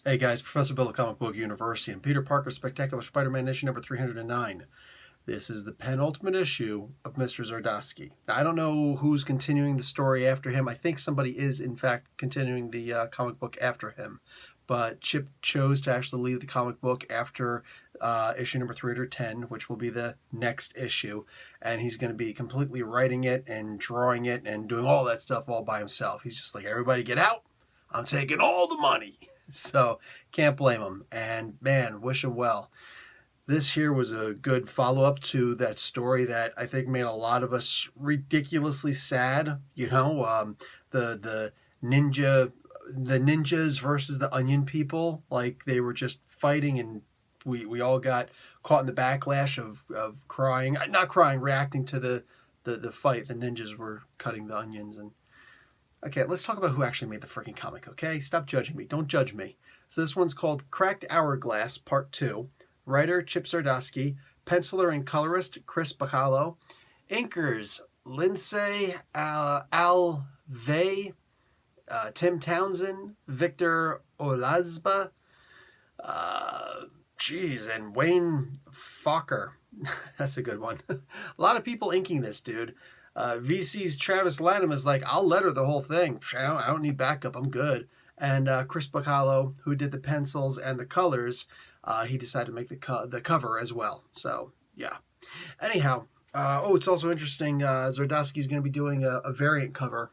Hey guys, Professor Bill of Comic Book University and Peter Parker's Spectacular Spider-Man issue number 309. This is the penultimate issue of Mr. Zardosky. Now, I don't know who's continuing the story after him. I think somebody is, in fact, continuing the comic book after him. But Chip chose to actually leave the comic book after issue number 310, which will be the next issue. And he's going to be completely writing it and drawing it and doing all that stuff all by himself. He's just like, everybody get out. I'm taking all the money. So can't blame him. And man, wish him well. This here was a good follow-up to that story that I think made a lot of us ridiculously sad. You know, the ninjas versus the onion people. Like they were just fighting, and we all got caught in the backlash of crying, not crying, reacting to the fight. The ninjas were cutting the onions. And okay, let's talk about who actually made the freaking comic, okay? Stop judging me. Don't judge me. So this one's called Cracked Hourglass, Part 2. Writer, Chip Zdarsky. Penciler and colorist, Chris Bacalo. Inkers, Lindsay Alvey, Tim Townsend, Victor Olazba, and Wayne Fokker. That's a good one. A lot of people inking this, dude. VC's Travis Lanham is like, I'll letter the whole thing. I don't need backup. I'm good. And Chris Bacalo, who did the pencils and the colors, he decided to make the cover as well. So, yeah. Anyhow, it's also interesting. Zardosky's going to be doing a variant cover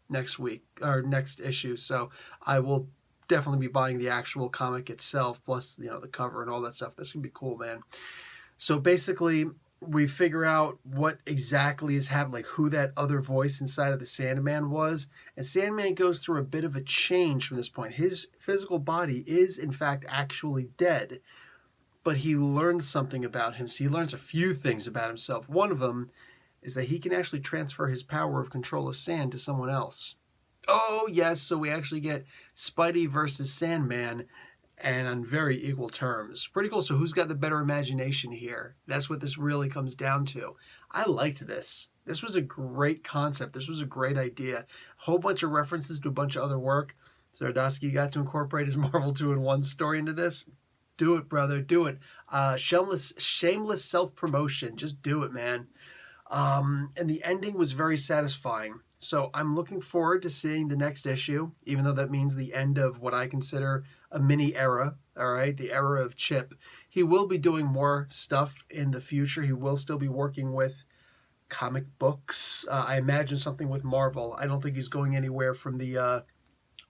next week, or next issue. So I will definitely be buying the actual comic itself, plus, you know, the cover and all that stuff. That's going to be cool, man. So basically, we figure out what exactly is happening, like who that other voice inside of the Sandman was. And Sandman goes through a bit of a change from this point. His physical body is, in fact, actually dead. But he learns something about him. So he learns a few things about himself. One of them is that he can actually transfer his power of control of sand to someone else. Oh, yes, so we actually get Spidey versus Sandman, and on very equal terms. Pretty cool. So who's got the better imagination here? That's what this really comes down to. I liked this. This was a great concept. This was a great idea. A whole bunch of references to a bunch of other work. Zardosky got to incorporate his Marvel 2-in-1 story into this. Do it, brother. Do it. Shameless self-promotion. Just do it, man. And the ending was very satisfying. So I'm looking forward to seeing the next issue, even though that means the end of what I consider a mini era, all right, the era of Chip. He will be doing more stuff in the future. He will still be working with comic books. I imagine something with Marvel. I don't think he's going anywhere from the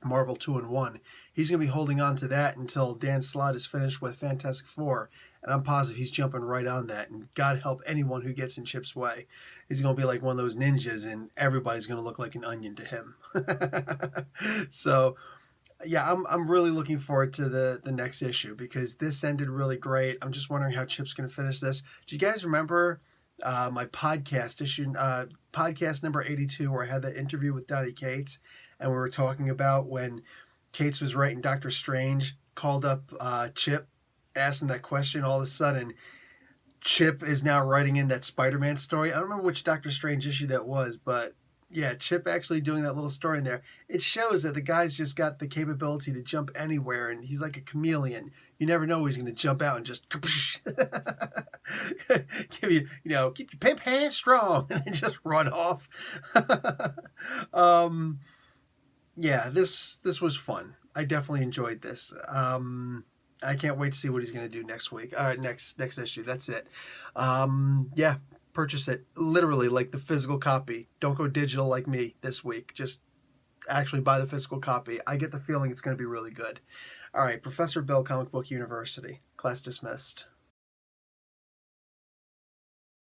Marvel 2-in-1. He's going to be holding on to that until Dan Slott is finished with Fantastic Four. And I'm positive he's jumping right on that. And God help anyone who gets in Chip's way. He's going to be like one of those ninjas, and everybody's going to look like an onion to him. So, yeah, I'm really looking forward to the next issue, because this ended really great. I'm just wondering how Chip's going to finish this. Do you guys remember my podcast issue, podcast number 82, where I had that interview with Donny Cates, and we were talking about when Cates was writing Doctor Strange, called up Chip, asking that question. All of a sudden, Chip is now writing in that Spider-Man story. I don't remember which Doctor Strange issue that was, but yeah, Chip actually doing that little story in there. It shows that the guy's just got the capability to jump anywhere, and he's like a chameleon. You never know he's going to jump out and just give you, keep your pimp hands strong, and then just run off. Yeah, this was fun. I definitely enjoyed this. I can't wait to see what he's going to do next week. Next issue. That's it. Yeah, purchase it literally, like the physical copy. Don't go digital like me this week. Just actually buy the physical copy. I get the feeling it's going to be really good. All right, Professor Bill, Comic Book University. Class dismissed.